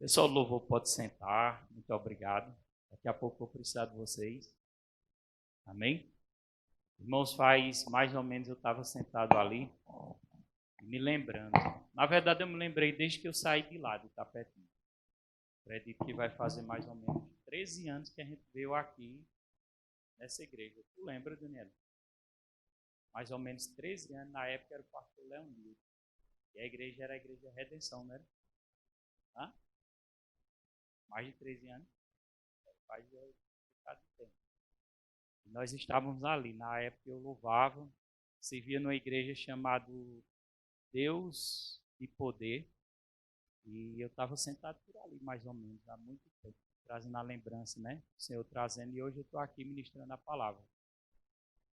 Pessoal do louvor pode sentar. Muito obrigado. Daqui a pouco eu vou precisar de vocês. Amém? Irmãos, faz mais ou menos eu estava sentado ali, me lembrando. Na verdade, eu me lembrei desde que eu saí de lá, de Itapetinga. Acredito que vai fazer mais ou menos 13 anos que a gente veio aqui nessa igreja. Tu lembra, Daniela? Mais ou menos 13 anos, na época era o pastor Leonildo. E a igreja era a Igreja Redenção, não era? Hã? Mais de 13 anos? Faz um bocado de tempo. E nós estávamos ali, na época eu louvava, servia numa igreja chamada Deus e Poder. E eu estava sentado por ali, mais ou menos, há muito tempo, trazendo a lembrança, né? O Senhor trazendo, e hoje eu estou aqui ministrando a palavra,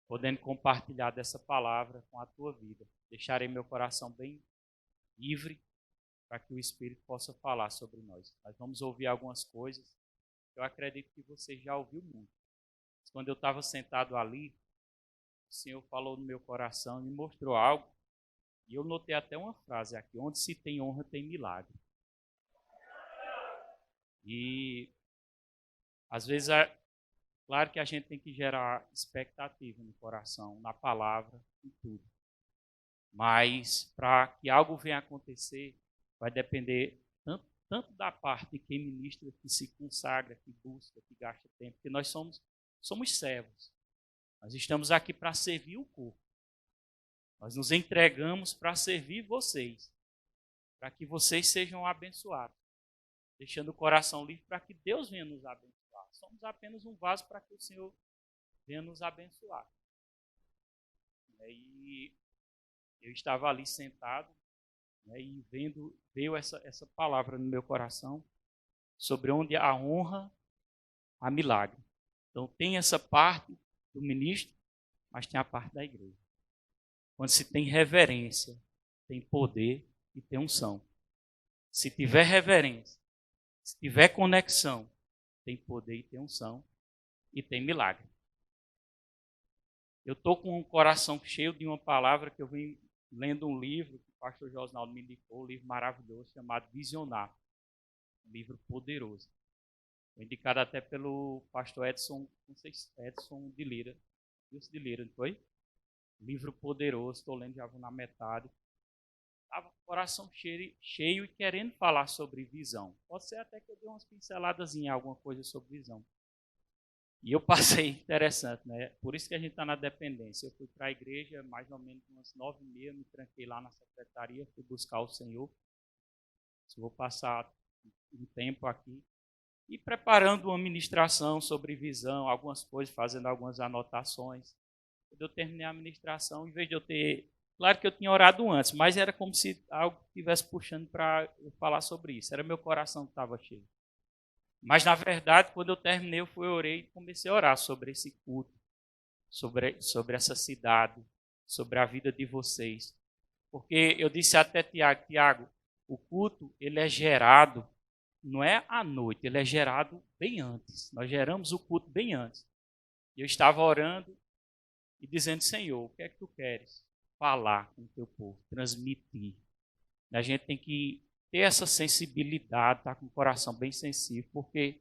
podendo compartilhar dessa palavra com a tua vida. Deixarei meu coração bem livre para que o Espírito possa falar sobre nós. Nós vamos ouvir algumas coisas que eu acredito que você já ouviu muito. Quando eu estava sentado ali, o Senhor falou no meu coração, me mostrou algo, e eu notei até uma frase aqui: onde se tem honra, tem milagre. E às vezes, claro que a gente tem que gerar expectativa no coração, na palavra, em tudo. Mas para que algo venha acontecer, vai depender tanto da parte de quem ministra, que se consagra, que busca, que gasta tempo, porque nós somos servos. Nós estamos aqui para servir o corpo. Nós nos entregamos para servir vocês, para que vocês sejam abençoados, deixando o coração livre para que Deus venha nos abençoar. Somos apenas um vaso para que o Senhor venha nos abençoar. E eu estava ali sentado, e veio essa palavra no meu coração sobre onde há honra, há milagre. Então tem essa parte do ministro, mas tem a parte da igreja. Quando se tem reverência, tem poder e tem unção. Se tiver reverência, se tiver conexão, tem poder e tem unção e tem milagre. Eu estou com um coração cheio de uma palavra que eu vim lendo um livro que o pastor Josnaldo me indicou, um livro maravilhoso chamado Visionar, um livro poderoso. Foi indicado até pelo pastor Edson, não sei se Edson de Lira, Wilson de Lira, não foi? Livro poderoso, estou lendo, já vou na metade. Estava com o coração cheio e querendo falar sobre visão. Pode ser até que eu dê umas pinceladas em alguma coisa sobre visão. E eu passei, interessante, né? Por isso que a gente está na dependência. Eu fui para a igreja mais ou menos umas 9h30, me tranquei lá na secretaria, fui buscar o Senhor. Vou passar um tempo aqui. E preparando uma ministração sobre visão, algumas coisas, fazendo algumas anotações. Quando eu terminei a ministração, em vez de eu ter... Claro que eu tinha orado antes, mas era como se algo estivesse puxando para eu falar sobre isso. Era meu coração que estava cheio. Mas, na verdade, quando eu terminei, eu orei e comecei a orar sobre esse culto, sobre essa cidade, sobre a vida de vocês. Porque eu disse até Tiago, o culto ele é gerado, não é à noite, ele é gerado bem antes. Nós geramos o culto bem antes. Eu estava orando e dizendo, Senhor, o que é que tu queres falar com o teu povo, transmitir? A gente tem que ter essa sensibilidade, estar com o coração bem sensível, porque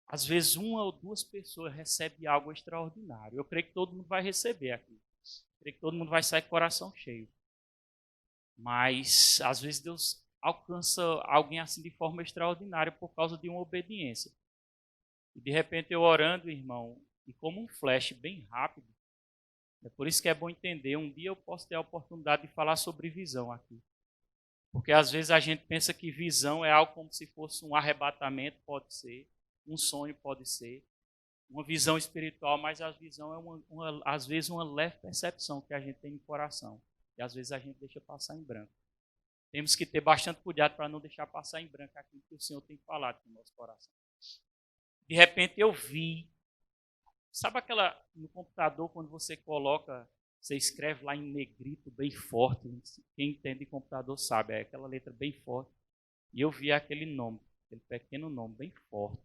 às vezes uma ou duas pessoas recebem algo extraordinário. Eu creio que todo mundo vai receber aqui. Eu creio que todo mundo vai sair com o coração cheio. Mas às vezes Deus alcança alguém assim de forma extraordinária por causa de uma obediência. E de repente eu orando, irmão, e como um flash bem rápido, é por isso que é bom entender, um dia eu posso ter a oportunidade de falar sobre visão aqui. Porque às vezes a gente pensa que visão é algo como se fosse um arrebatamento, pode ser, um sonho pode ser, uma visão espiritual, mas a visão é às vezes uma leve percepção que a gente tem no coração. E às vezes a gente deixa passar em branco. Temos que ter bastante cuidado para não deixar passar em branco aquilo que o Senhor tem falado no nosso coração. De repente eu vi, sabe aquela, no computador, quando você coloca, você escreve lá em negrito, bem forte, quem entende de computador sabe, é aquela letra bem forte, e eu vi aquele nome, aquele pequeno nome, bem forte,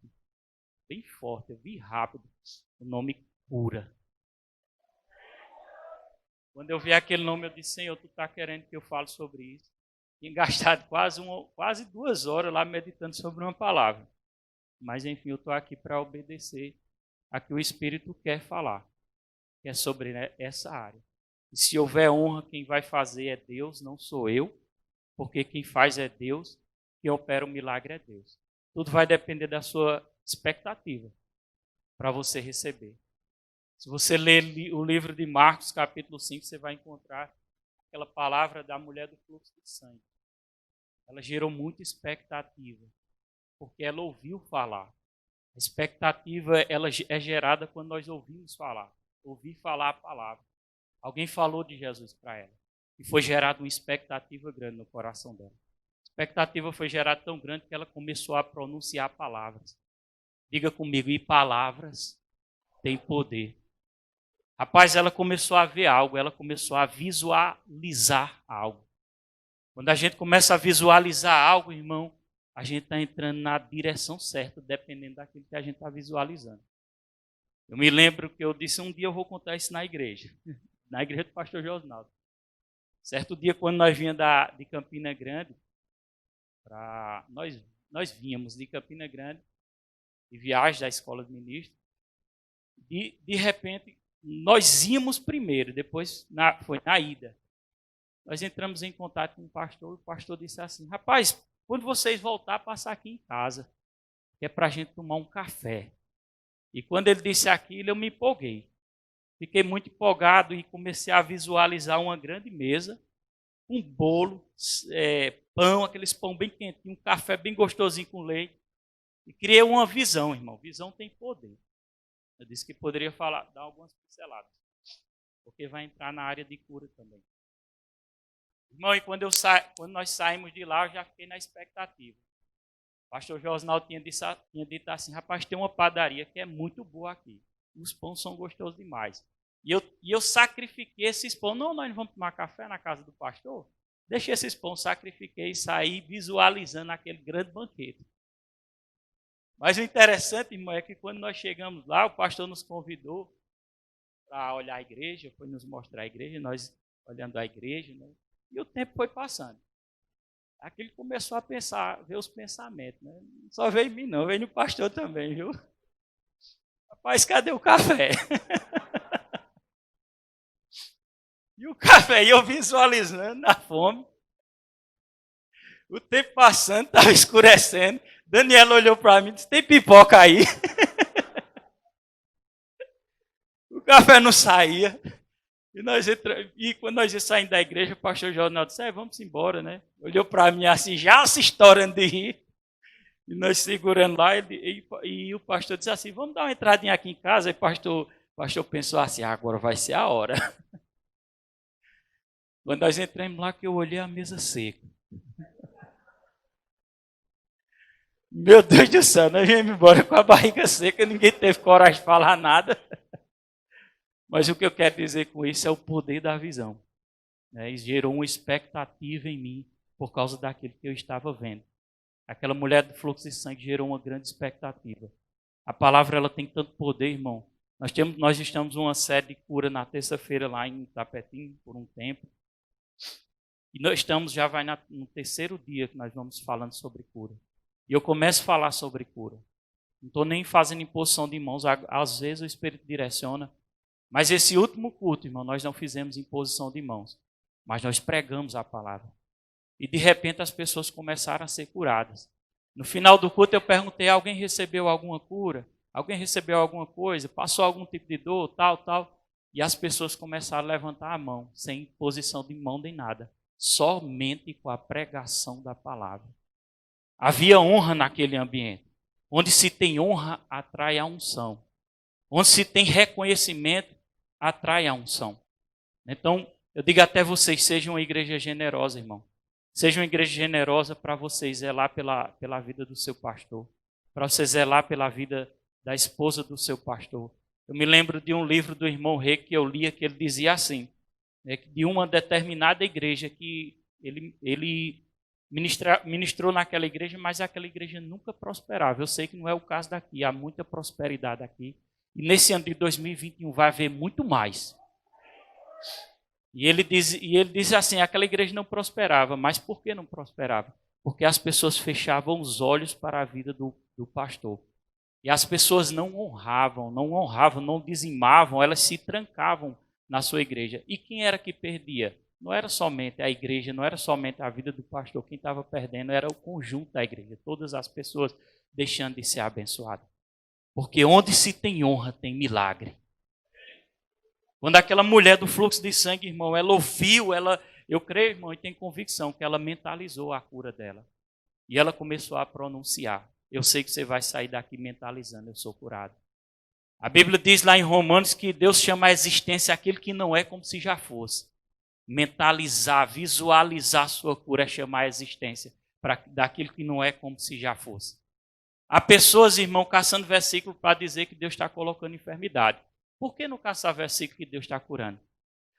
eu vi rápido, o nome Cura. Quando eu vi aquele nome, eu disse, Senhor, tu está querendo que eu fale sobre isso? Tinha gastado quase 2 horas lá meditando sobre uma palavra. Mas, enfim, eu estou aqui para obedecer a que o Espírito quer falar, que é sobre, né, essa área. E se houver honra, quem vai fazer é Deus, não sou eu, porque quem faz é Deus, quem opera o milagre é Deus. Tudo vai depender da sua expectativa para você receber. Se você ler o livro de Marcos, capítulo 5, você vai encontrar aquela palavra da mulher do fluxo de sangue. Ela gerou muita expectativa, porque ela ouviu falar. A expectativa ela é gerada quando nós ouvimos falar. Ouvir falar a palavra. Alguém falou de Jesus para ela. E foi gerada uma expectativa grande no coração dela. A expectativa foi gerada tão grande que ela começou a pronunciar palavras. Diga comigo, e palavras têm poder. Rapaz, ela começou a ver algo, ela começou a visualizar algo. Quando a gente começa a visualizar algo, irmão, a gente está entrando na direção certa, dependendo daquilo que a gente está visualizando. Eu me lembro que eu disse, um dia eu vou contar isso na igreja do pastor Josnaldo. Certo dia, quando nós vinhamos de Campina Grande, nós vínhamos de Campina Grande, de viagem da escola de ministro, e de repente nós íamos primeiro, depois foi na ida. Nós entramos em contato com o pastor disse assim, rapaz, quando vocês voltar, passar aqui em casa, que é para a gente tomar um café. E quando ele disse aquilo, eu me empolguei. Fiquei muito empolgado e comecei a visualizar uma grande mesa, um bolo, pão, aqueles pão bem quentinho, um café bem gostosinho com leite. E criei uma visão, irmão. Visão tem poder. Eu disse que poderia dar algumas pinceladas, porque vai entrar na área de cura também. Irmão, e quando nós saímos de lá, eu já fiquei na expectativa. O pastor Josnaldo tinha dito assim, rapaz, tem uma padaria que é muito boa aqui. Os pães são gostosos demais. E eu sacrifiquei esses pães. Não, nós não vamos tomar café na casa do pastor? Deixei esses pães, sacrifiquei e saí visualizando aquele grande banquete. Mas o interessante, irmão, é que quando nós chegamos lá, o pastor nos convidou para olhar a igreja, foi nos mostrar a igreja, nós olhando a igreja, né? E o tempo foi passando. Aqui ele começou a pensar, ver os pensamentos, né? Não só veio em mim, não, veio no pastor também, viu? Rapaz, cadê o café? E o café, eu visualizando a fome. O tempo passando, estava escurecendo. Daniela olhou para mim e disse, tem pipoca aí? O café não saía. E quando nós ia saindo da igreja, o pastor Jornal disse, vamos embora, né? Olhou para mim assim, já se estourando de rir. E nós segurando lá, e o pastor disse assim, vamos dar uma entradinha aqui em casa. E o pastor pensou assim, agora vai ser a hora. Quando nós entramos lá, que eu olhei a mesa seca. Meu Deus do céu, nós viemos embora com a barriga seca, ninguém teve coragem de falar nada. Mas o que eu quero dizer com isso é o poder da visão. Isso gerou uma expectativa em mim por causa daquilo que eu estava vendo. Aquela mulher do fluxo de sangue gerou uma grande expectativa. A palavra ela tem tanto poder, irmão. Nós estamos numa série de cura na terça-feira lá em Tapetim, por um tempo. E nós já vai no terceiro dia que nós vamos falando sobre cura. E eu começo a falar sobre cura. Não estou nem fazendo imposição de mãos. Às vezes o Espírito direciona. Mas esse último culto, irmão, nós não fizemos imposição de mãos. Mas nós pregamos a palavra. E de repente as pessoas começaram a ser curadas. No final do culto eu perguntei, alguém recebeu alguma cura? Alguém recebeu alguma coisa? Passou algum tipo de dor? Tal. E as pessoas começaram a levantar a mão, sem imposição de mão nem nada. Somente com a pregação da palavra. Havia honra naquele ambiente. Onde se tem honra, atrai a unção. Onde se tem reconhecimento, atrai a unção. Então, eu digo até vocês, sejam uma igreja generosa, irmão. Seja uma igreja generosa para vocês zelar pela vida do seu pastor. Para você zelar pela vida da esposa do seu pastor. Eu me lembro de um livro do irmão Rei que eu lia, que ele dizia assim, de uma determinada igreja que ele ministrou naquela igreja, mas aquela igreja nunca prosperava. Eu sei que não é o caso daqui, há muita prosperidade aqui. E nesse ano de 2021 vai haver muito mais. E ele diz assim, aquela igreja não prosperava. Mas por que não prosperava? Porque as pessoas fechavam os olhos para a vida do pastor. E as pessoas não honravam, não dizimavam, elas se trancavam na sua igreja. E quem era que perdia? Não era somente a igreja, não era somente a vida do pastor. Quem estava perdendo era o conjunto da igreja. Todas as pessoas deixando de ser abençoadas. Porque onde se tem honra, tem milagre. Quando aquela mulher do fluxo de sangue, irmão, ela ouviu, eu creio, irmão, e tenho convicção que ela mentalizou a cura dela. E ela começou a pronunciar. Eu sei que você vai sair daqui mentalizando, eu sou curado. A Bíblia diz lá em Romanos que Deus chama a existência aquilo que não é como se já fosse. Mentalizar, visualizar a sua cura é chamar a existência daquilo que não é como se já fosse. Há pessoas, irmão, caçando versículo para dizer que Deus está colocando enfermidade. Por que não caçar versículo que Deus está curando?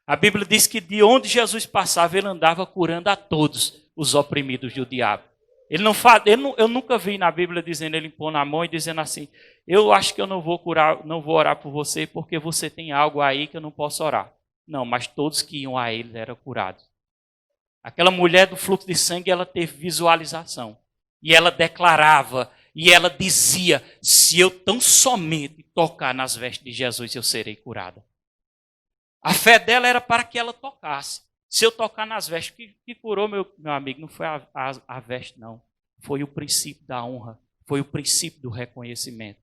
A Bíblia diz que de onde Jesus passava, ele andava curando a todos os oprimidos do diabo. Eu nunca vi na Bíblia dizendo, ele impondo a mão e dizendo assim, eu acho que eu não vou orar por você porque você tem algo aí que eu não posso orar. Não, mas todos que iam a ele eram curados. Aquela mulher do fluxo de sangue, ela teve visualização. E ela declarava, e ela dizia, se eu tão somente tocar nas vestes de Jesus, eu serei curada. A fé dela era para que ela tocasse. Se eu tocar nas vestes, que curou meu amigo, não foi a veste, não. Foi o princípio da honra, foi o princípio do reconhecimento.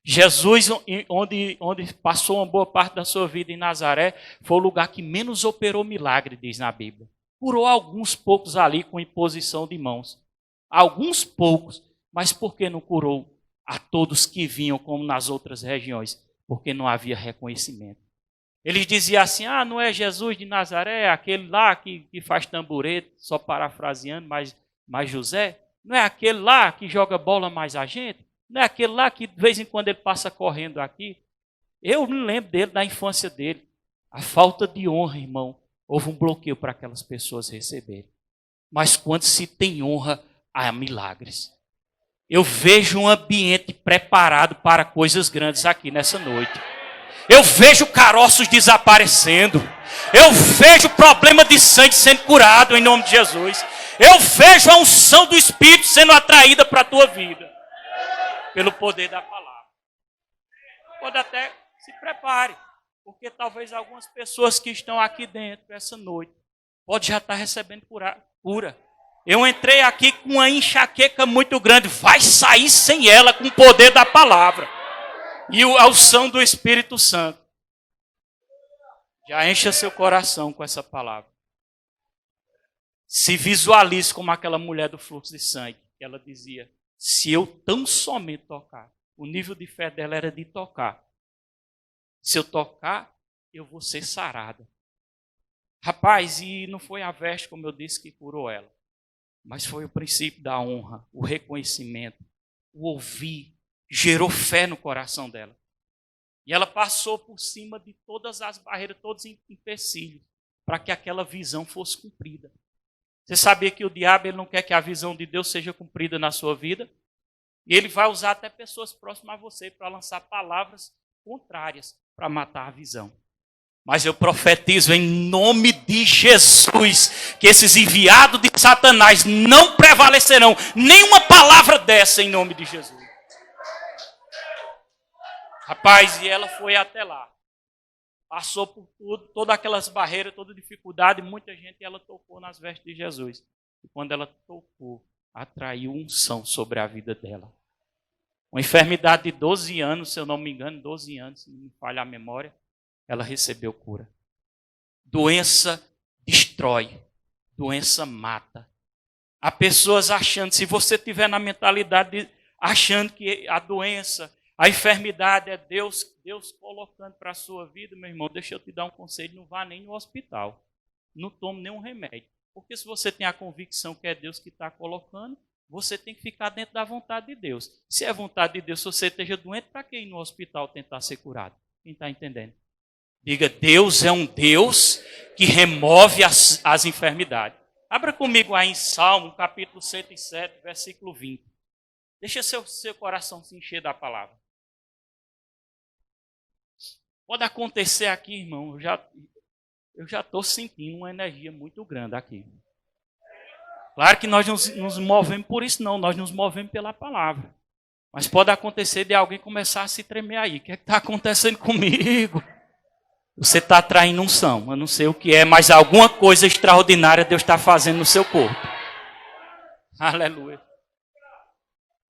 Jesus, onde passou uma boa parte da sua vida em Nazaré, foi o lugar que menos operou milagre, diz na Bíblia. Curou alguns poucos ali com imposição de mãos. Alguns poucos, mas por que não curou a todos que vinham como nas outras regiões? Porque não havia reconhecimento. Eles diziam assim, não é Jesus de Nazaré, aquele lá que faz tamborete, só parafraseando, mas José? Não é aquele lá que joga bola mais a gente? Não é aquele lá que de vez em quando ele passa correndo aqui? Eu não lembro dele, da infância dele. A falta de honra, irmão, houve um bloqueio para aquelas pessoas receberem. Mas quando se tem honra, há milagres. Eu vejo um ambiente preparado para coisas grandes aqui nessa noite. Eu vejo caroços desaparecendo. Eu vejo problema de sangue sendo curado em nome de Jesus. Eu vejo a unção do Espírito sendo atraída para a tua vida. Pelo poder da palavra. Pode até se prepare. Porque talvez algumas pessoas que estão aqui dentro essa noite pode já estar recebendo cura. Eu entrei aqui com uma enxaqueca muito grande. Vai sair sem ela com o poder da palavra. E a unção do Espírito Santo. Já encha seu coração com essa palavra. Se visualize como aquela mulher do fluxo de sangue. Ela dizia, se eu tão somente tocar. O nível de fé dela era de tocar. Se eu tocar, eu vou ser sarada. Rapaz, e não foi a veste, como eu disse, que curou ela. Mas foi o princípio da honra, o reconhecimento, o ouvir. Gerou fé no coração dela. E ela passou por cima de todas as barreiras, todos os empecilhos, para que aquela visão fosse cumprida. Você sabia que o diabo ele não quer que a visão de Deus seja cumprida na sua vida? E ele vai usar até pessoas próximas a você para lançar palavras contrárias para matar a visão. Mas eu profetizo em nome de Jesus que esses enviados de Satanás não prevalecerão. Nenhuma palavra dessa em nome de Jesus. Rapaz, e ela foi até lá. Passou por tudo, todas aquelas barreiras, toda dificuldade, muita gente, e ela tocou nas vestes de Jesus. E quando ela tocou, atraiu unção sobre a vida dela. Uma enfermidade de 12 anos, se eu não me engano, 12 anos, se não me falha a memória, ela recebeu cura. Doença destrói, doença mata. Há pessoas achando, se você tiver na mentalidade achando que a doença, a enfermidade é Deus colocando para a sua vida, meu irmão, deixa eu te dar um conselho, não vá nem no hospital. Não tome nenhum remédio. Porque se você tem a convicção que é Deus que está colocando, você tem que ficar dentro da vontade de Deus. Se é vontade de Deus, se você esteja doente, para que ir no hospital tentar ser curado? Quem está entendendo? Diga, Deus é um Deus que remove as enfermidades. Abra comigo aí em Salmo, capítulo 107, versículo 20. Deixa seu coração se encher da palavra. Pode acontecer aqui, irmão, Eu já estou sentindo uma energia muito grande aqui. Claro que nós nos movemos por isso, não. Nós nos movemos pela palavra. Mas pode acontecer de alguém começar a se tremer aí. O que é que está acontecendo comigo? Você está traindo unção. Eu não sei o que é, mas alguma coisa extraordinária Deus está fazendo no seu corpo. Aleluia.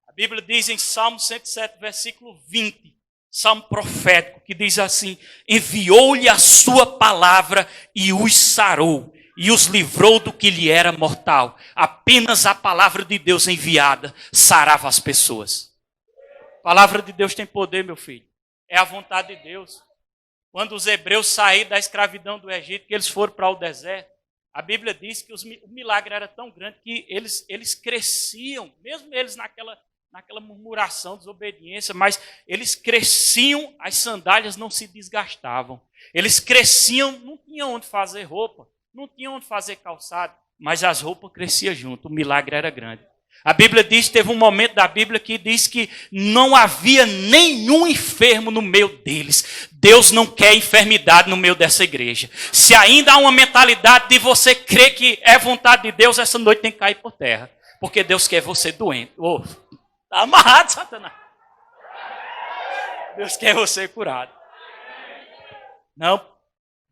A Bíblia diz em Salmo 107, versículo 20. Salmo profético, que diz assim: enviou-lhe a sua palavra e os sarou, e os livrou do que lhe era mortal. Apenas a palavra de Deus enviada sarava as pessoas. A palavra de Deus tem poder, meu filho. É a vontade de Deus. Quando os hebreus saíram da escravidão do Egito, que eles foram para o deserto, a Bíblia diz que o milagre era tão grande que eles cresciam, mesmo eles naquela murmuração, desobediência, mas eles cresciam, as sandálias não se desgastavam. Eles cresciam, não tinham onde fazer roupa, não tinham onde fazer calçado, mas as roupas cresciam junto, o milagre era grande. A Bíblia diz, teve um momento da Bíblia que diz que não havia nenhum enfermo no meio deles. Deus não quer enfermidade no meio dessa igreja. Se ainda há uma mentalidade de você crer que é vontade de Deus, essa noite tem que cair por terra. Porque Deus quer você doente. Oh, está amarrado, Satanás. Deus quer você curado. Não,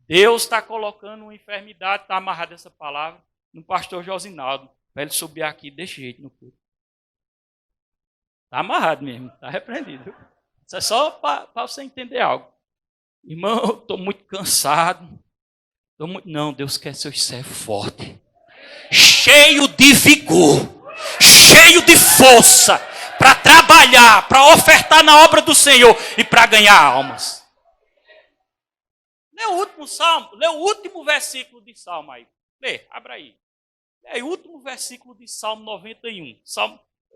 Deus está colocando uma enfermidade, está amarrado essa palavra, no pastor Josinaldo. Para ele subir aqui desse jeito no culto. Está amarrado mesmo, está repreendido. Isso é só para você entender algo. Irmão, eu estou muito cansado. Não, Deus quer seus servos fortes. Cheio de vigor. Cheio de força. Para trabalhar, para ofertar na obra do Senhor e para ganhar almas. Lê o último salmo, lê o último versículo de salmo aí. Lê, abra aí. É o último versículo de Salmo 91.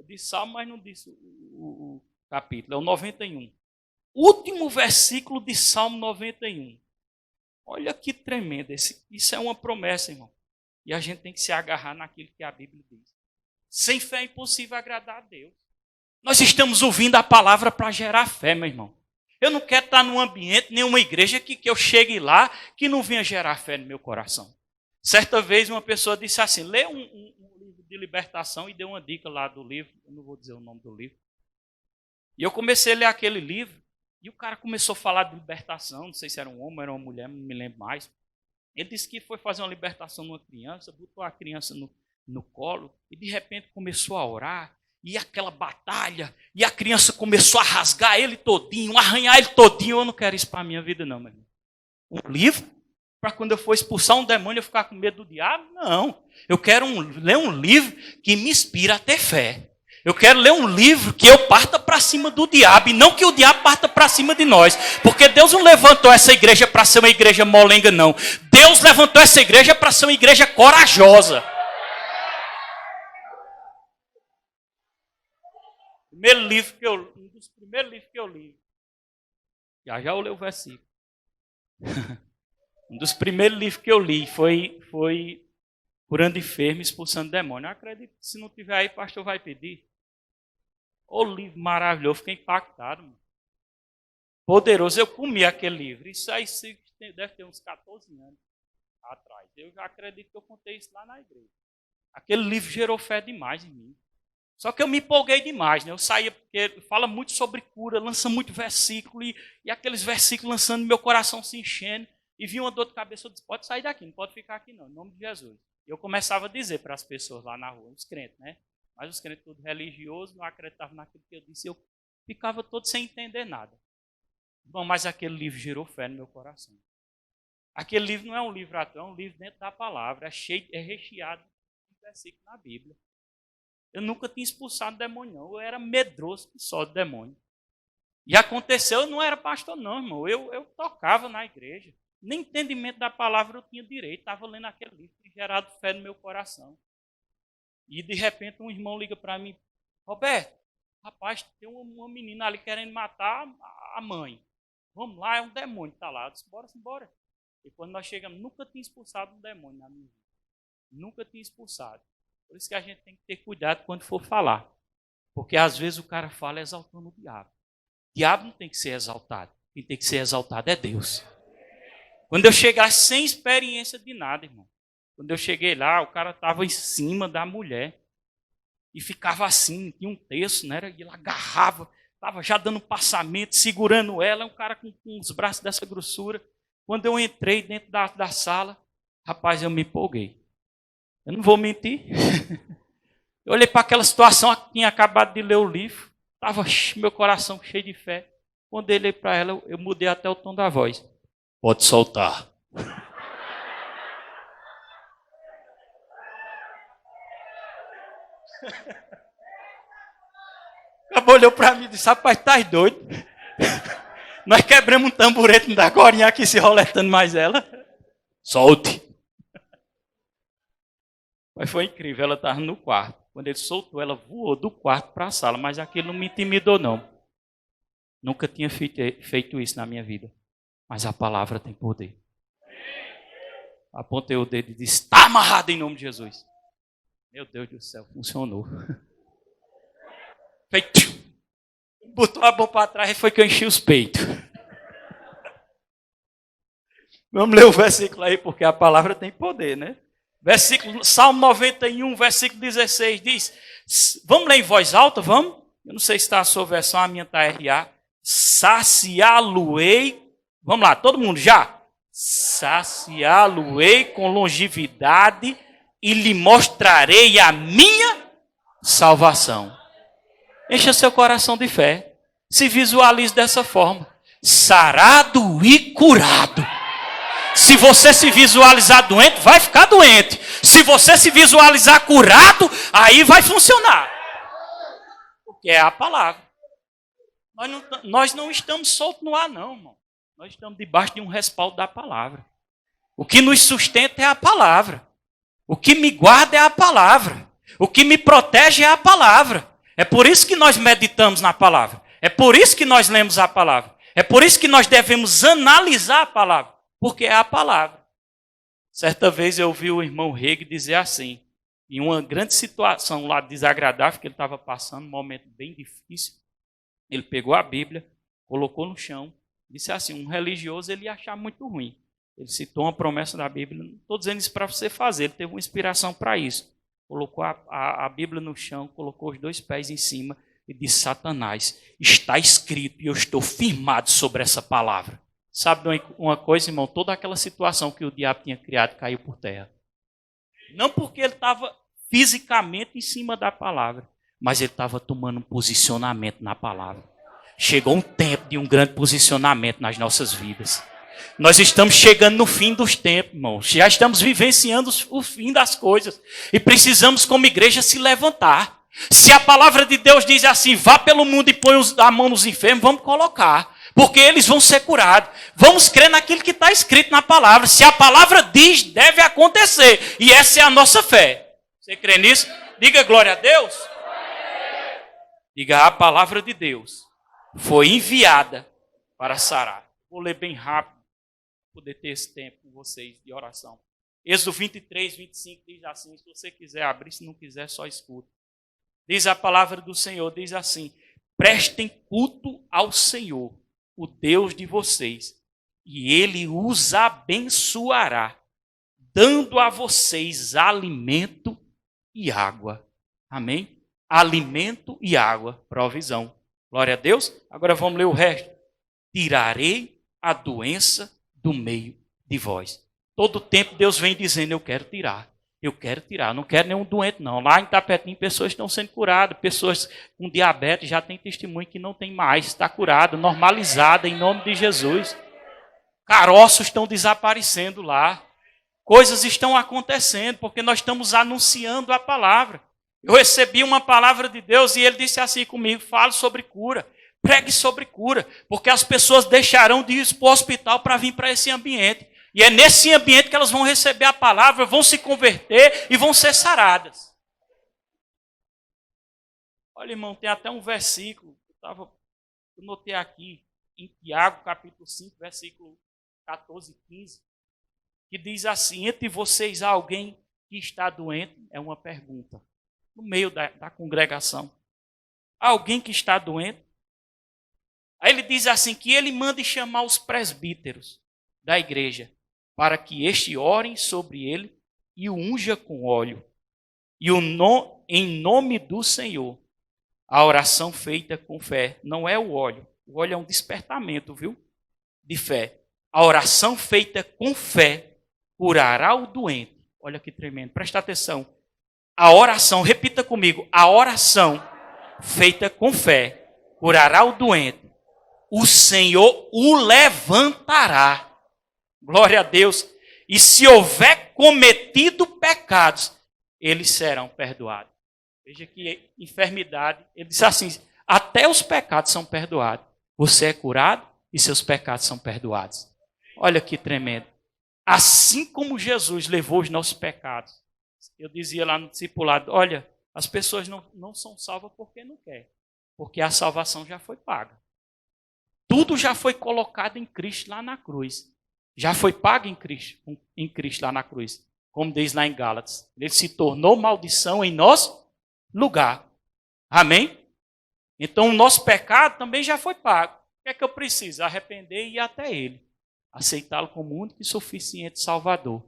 De Salmo, mas não disse o capítulo. É o 91. Último versículo de Salmo 91. Olha que tremendo. Isso é uma promessa, irmão. E a gente tem que se agarrar naquilo que a Bíblia diz. Sem fé é impossível agradar a Deus. Nós estamos ouvindo a palavra para gerar fé, meu irmão. Eu não quero estar num ambiente, nenhuma igreja que eu chegue lá que não venha gerar fé no meu coração. Certa vez uma pessoa disse assim, lê um livro de libertação e deu uma dica lá do livro, eu não vou dizer o nome do livro. E eu comecei a ler aquele livro e o cara começou a falar de libertação, não sei se era um homem ou era uma mulher, não me lembro mais. Ele disse que foi fazer uma libertação numa criança, botou a criança no colo e de repente começou a orar. E aquela batalha, e a criança começou a rasgar ele todinho, arranhar ele todinho. Eu não quero isso para a minha vida não, meu irmão. Um livro? Para quando eu for expulsar um demônio eu ficar com medo do diabo? Não. Eu quero ler um livro que me inspira a ter fé. Eu quero ler um livro que eu parta para cima do diabo e não que o diabo parta para cima de nós. Porque Deus não levantou essa igreja para ser uma igreja molenga, não. Deus levantou essa igreja para ser uma igreja corajosa. Um dos primeiros livros que eu li. Já eu leio o versículo. Um dos primeiros livros que eu li foi Curando Enfermo e Expulsando Demônio. Eu acredito que se não tiver aí, o pastor vai pedir. O livro maravilhoso, eu fiquei impactado. Mano. Poderoso, eu comi aquele livro. Isso aí deve ter uns 14 anos atrás. Eu já acredito que eu contei isso lá na igreja. Aquele livro gerou fé demais em mim. Só que eu me empolguei demais, né? Eu saía, porque fala muito sobre cura, lança muito versículo, e aqueles versículos lançando, meu coração se enchendo. E vi uma dor de cabeça, eu disse, pode sair daqui, não pode ficar aqui não, em nome de Jesus. E eu começava a dizer para as pessoas lá na rua, os crentes, né? Mas os crentes todos religiosos não acreditavam naquilo que eu disse, eu ficava todo sem entender nada. Bom, mas aquele livro gerou fé no meu coração. Aquele livro não é um livro à toa, é um livro dentro da palavra, é recheado de versículos na Bíblia. Eu nunca tinha expulsado demônio, não. Eu era medroso só de demônio. E aconteceu, eu não era pastor não, irmão. Eu tocava na igreja. Nem entendimento da palavra eu tinha direito. Estava lendo aquele livro que gerado fé no meu coração. E de repente um irmão liga para mim, Roberto, rapaz, tem uma menina ali querendo matar a mãe. Vamos lá, é um demônio que está lá. Eu disse, bora. E quando nós chegamos, nunca tinha expulsado um demônio na minha vida. Nunca tinha expulsado. Por isso que a gente tem que ter cuidado quando for falar. Porque às vezes o cara fala exaltando o diabo. O diabo não tem que ser exaltado. Quem tem que ser exaltado é Deus. Quando eu cheguei sem experiência de nada, irmão. Quando eu cheguei lá, o cara estava em cima da mulher. E ficava assim, tinha um terço, né? E ele agarrava, estava já dando passamento, segurando ela. Um cara com os braços dessa grossura. Quando eu entrei dentro da sala, rapaz, eu me empolguei. Eu não vou mentir. Eu olhei para aquela situação, tinha acabado de ler o livro. Estava meu coração cheio de fé. Quando eu olhei para ela, eu mudei até o tom da voz. Pode soltar. Acabou, olhou para mim e disse, rapaz, tá doido? Nós quebramos um tamborete da gorinha aqui se roletando mais ela. Solte. Mas foi incrível, ela estava no quarto. Quando ele soltou, ela voou do quarto para a sala, mas aquilo não me intimidou, não. Nunca tinha feito isso na minha vida. Mas a palavra tem poder. Apontei o dedo e disse, está amarrado em nome de Jesus. Meu Deus do céu, funcionou. Feito. Botou a mão para trás e foi que eu enchi os peitos. Vamos ler o versículo aí, porque a palavra tem poder, né? Versículo, Salmo 91, versículo 16, diz... Vamos ler em voz alta, vamos? Eu não sei se está a sua versão, a minha está RA. Saciá-lo-ei... Vamos lá, todo mundo já? Saciá-lo-ei com longevidade e lhe mostrarei a minha salvação. Encha seu coração de fé. Se visualize dessa forma. Sarado e curado. Se você se visualizar doente, vai ficar doente. Se você se visualizar curado, aí vai funcionar. Porque é a palavra. Nós não estamos soltos no ar, não, irmão. Nós estamos debaixo de um respaldo da palavra. O que nos sustenta é a palavra. O que me guarda é a palavra. O que me protege é a palavra. É por isso que nós meditamos na palavra. É por isso que nós lemos a palavra. É por isso que nós devemos analisar a palavra. Porque é a palavra. Certa vez eu ouvi o irmão Reg dizer assim, em uma grande situação lá desagradável que ele estava passando, um momento bem difícil, ele pegou a Bíblia, colocou no chão, disse assim, um religioso ele ia achar muito ruim. Ele citou uma promessa da Bíblia, não estou dizendo isso para você fazer, ele teve uma inspiração para isso. Colocou a Bíblia no chão, colocou os dois pés em cima e disse, Satanás, está escrito e eu estou firmado sobre essa palavra. Sabe uma coisa, irmão? Toda aquela situação que o diabo tinha criado caiu por terra. Não porque ele estava fisicamente em cima da palavra, mas ele estava tomando um posicionamento na palavra. Chegou um tempo de um grande posicionamento nas nossas vidas. Nós estamos chegando no fim dos tempos, irmãos. Já estamos vivenciando o fim das coisas. E precisamos, como igreja, se levantar. Se a palavra de Deus diz assim, vá pelo mundo e põe a mão nos enfermos, vamos colocar. Porque eles vão ser curados. Vamos crer naquilo que está escrito na palavra. Se a palavra diz, deve acontecer. E essa é a nossa fé. Você crê nisso? Diga glória a Deus. Diga, a palavra de Deus foi enviada para sarar. Vou ler bem rápido, para poder ter esse tempo com vocês de oração. Êxodo 23, 25 diz assim, se você quiser abrir, se não quiser, só escuta. Diz a palavra do Senhor, diz assim, prestem culto ao Senhor, o Deus de vocês, e Ele os abençoará, dando a vocês alimento e água. Amém? Alimento e água, provisão. Glória a Deus. Agora vamos ler o resto. Tirarei a doença do meio de vós. Todo tempo Deus vem dizendo, eu quero tirar. Eu quero tirar, não quero nenhum doente não. Lá em Tapetim, pessoas estão sendo curadas, pessoas com diabetes já têm testemunho que não tem mais, está curado, normalizada em nome de Jesus. Caroços estão desaparecendo lá. Coisas estão acontecendo porque nós estamos anunciando a palavra. Eu recebi uma palavra de Deus e ele disse assim comigo, fale sobre cura, pregue sobre cura, porque as pessoas deixarão de ir para o hospital para vir para esse ambiente. E é nesse ambiente que elas vão receber a palavra, vão se converter e vão ser saradas. Olha, irmão, tem até um versículo, eu notei aqui, em Tiago, capítulo 5, versículo 14 e 15, que diz assim, entre vocês há alguém que está doente? É uma pergunta, no meio da congregação. Há alguém que está doente? Aí ele diz assim, que ele manda chamar os presbíteros da igreja para que este orem sobre ele e o unja com óleo. E em nome do Senhor, a oração feita com fé, não é o óleo é um despertamento, viu? De fé. A oração feita com fé curará o doente. Olha que tremendo, presta atenção. A oração, repita comigo, a oração feita com fé curará o doente. O Senhor o levantará. Glória a Deus. E se houver cometido pecados, eles serão perdoados. Veja que enfermidade, ele diz assim, até os pecados são perdoados. Você é curado e seus pecados são perdoados. Olha que tremendo. Assim como Jesus levou os nossos pecados. Eu dizia lá no discipulado, olha, as pessoas não são salvas porque não querem. Porque a salvação já foi paga. Tudo já foi colocado em Cristo lá na cruz. Já foi pago em Cristo lá na cruz. Como diz lá em Gálatas. Ele se tornou maldição em nosso lugar. Amém? Então o nosso pecado também já foi pago. O que é que eu preciso? Arrepender e ir até Ele. Aceitá-lo como único e suficiente Salvador.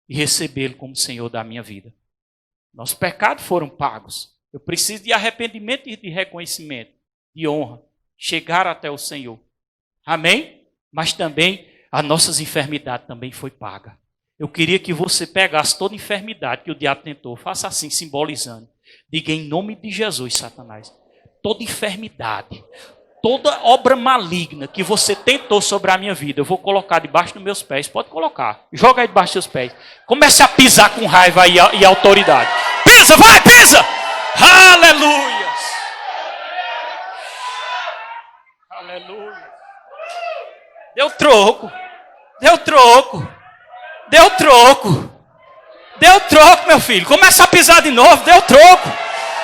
E recebê-lo como Senhor da minha vida. Nossos pecados foram pagos. Eu preciso de arrependimento e de reconhecimento. De honra. Chegar até o Senhor. Amém? Mas também as nossas enfermidades também foi paga. Eu queria que você pegasse toda enfermidade que o diabo tentou. Faça assim, simbolizando. Diga em nome de Jesus, Satanás. Toda enfermidade, toda obra maligna que você tentou sobre a minha vida, eu vou colocar debaixo dos meus pés. Pode colocar. Joga aí debaixo dos seus pés. Comece a pisar com raiva e autoridade. Pisa, vai, pisa! Aleluia! Aleluia! Deu troco. Deu troco. Deu troco. Deu troco, meu filho. Começa a pisar de novo. Deu troco.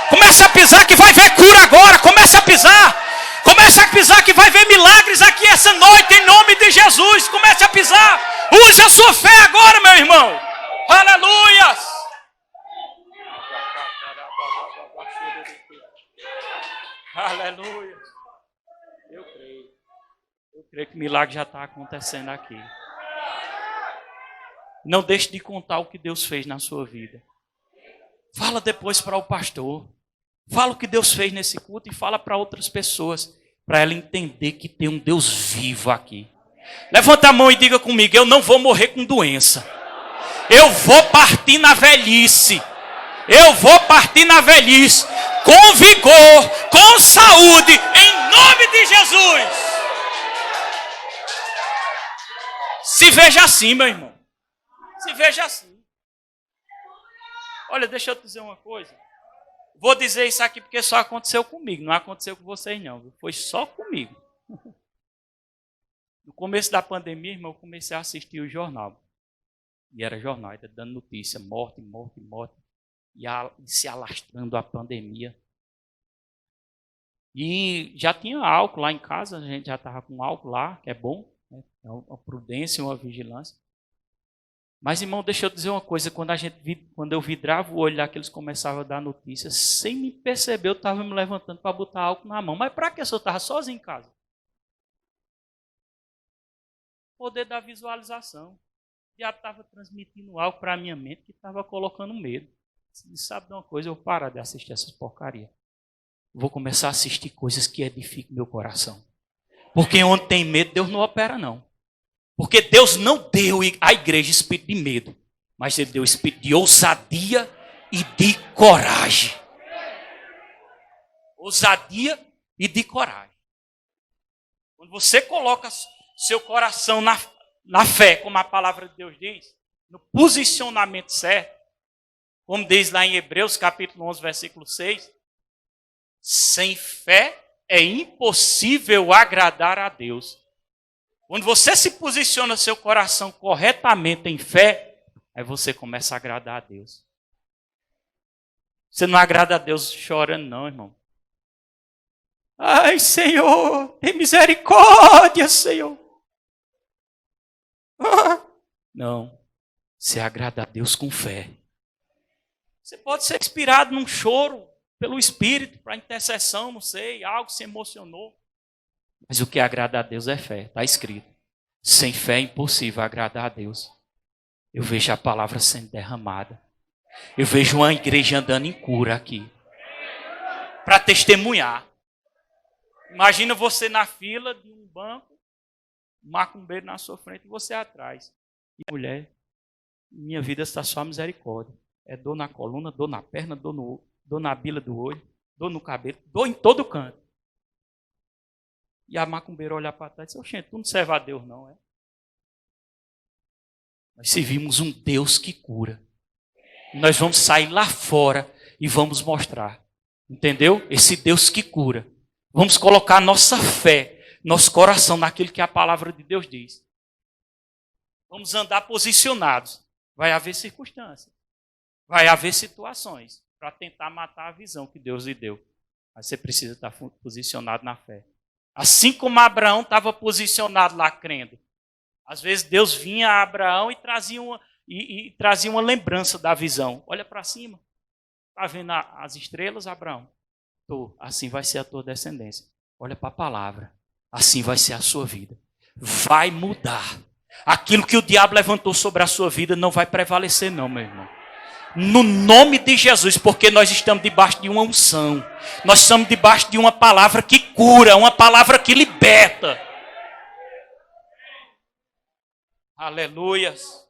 Começa a pisar que vai ver cura agora. Começa a pisar. Começa a pisar que vai ver milagres aqui essa noite em nome de Jesus. Comece a pisar. Use a sua fé agora, meu irmão. Aleluia. Aleluia. Eu creio. Eu creio que o milagre já está acontecendo aqui. Não deixe de contar o que Deus fez na sua vida. Fala depois para o pastor. Fala o que Deus fez nesse culto e fala para outras pessoas. Para ela entender que tem um Deus vivo aqui. Levanta a mão e diga comigo. Eu não vou morrer com doença. Eu vou partir na velhice. Eu vou partir na velhice. Com vigor, com saúde. Em nome de Jesus. Se veja assim, meu irmão. Se veja assim. Olha, deixa eu te dizer uma coisa. Vou dizer isso aqui porque só aconteceu comigo. Não aconteceu com vocês, não. Foi só comigo. No começo da pandemia, irmão, eu comecei a assistir o jornal. E era jornal, dando notícia. Morte, morte, morte. E se alastrando a pandemia. E já tinha álcool lá em casa. A gente já estava com álcool lá, que é bom. Né? É uma prudência, uma vigilância. Mas, irmão, deixa eu dizer uma coisa. Quando eu vidrava o olho lá, que eles começavam a dar notícias, sem me perceber, eu estava me levantando para botar álcool na mão. Mas para que eu estava sozinho em casa? O poder da visualização. Já estava transmitindo algo para a minha mente que estava colocando medo. Você sabe de uma coisa? Eu vou parar de assistir essas porcarias. Vou começar a assistir coisas que edificam meu coração. Porque onde tem medo, Deus não opera, não. Porque Deus não deu à igreja espírito de medo, mas Ele deu espírito de ousadia e de coragem. Ousadia e de coragem. Quando você coloca seu coração na fé, como a palavra de Deus diz, no posicionamento certo, como diz lá em Hebreus capítulo 11, versículo 6, sem fé é impossível agradar a Deus. Quando você se posiciona seu coração corretamente em fé, aí você começa a agradar a Deus. Você não agrada a Deus chorando, não, irmão. Ai, Senhor, tem misericórdia, Senhor. Não, você agrada a Deus com fé. Você pode ser inspirado num choro pelo Espírito, para intercessão, não sei, algo se emocionou. Mas o que agrada a Deus é fé, está escrito. Sem fé é impossível agradar a Deus. eu vejo a palavra sendo derramada. Eu vejo uma igreja andando em cura aqui. Para testemunhar. Imagina você na fila de um banco, um macumbeiro na sua frente e você atrás. E mulher, minha vida está só misericórdia. É dor na coluna, dor na perna, dor na bila do olho, dor no cabelo, dor em todo canto. E a macumbeira olha para trás e diz, oxente, tu não serve a Deus não, é? Nós servimos um Deus que cura. Nós vamos sair lá fora e vamos mostrar. Entendeu? Esse Deus que cura. Vamos colocar nossa fé, nosso coração naquilo que a palavra de Deus diz. Vamos andar posicionados. Vai haver circunstâncias. Vai haver situações para tentar matar a visão que Deus lhe deu. Mas você precisa estar posicionado na fé. Assim como Abraão estava posicionado lá crendo. Às vezes Deus vinha a Abraão e trazia uma lembrança da visão. Olha para cima. Está vendo as estrelas, Abraão? Tô. Assim vai ser a tua descendência. Olha para a palavra. Assim vai ser a sua vida. Vai mudar. Aquilo que o diabo levantou sobre a sua vida não vai prevalecer não, meu irmão. No nome de Jesus, porque nós estamos debaixo de uma unção. Nós estamos debaixo de uma palavra que cura, uma palavra que liberta. Aleluias.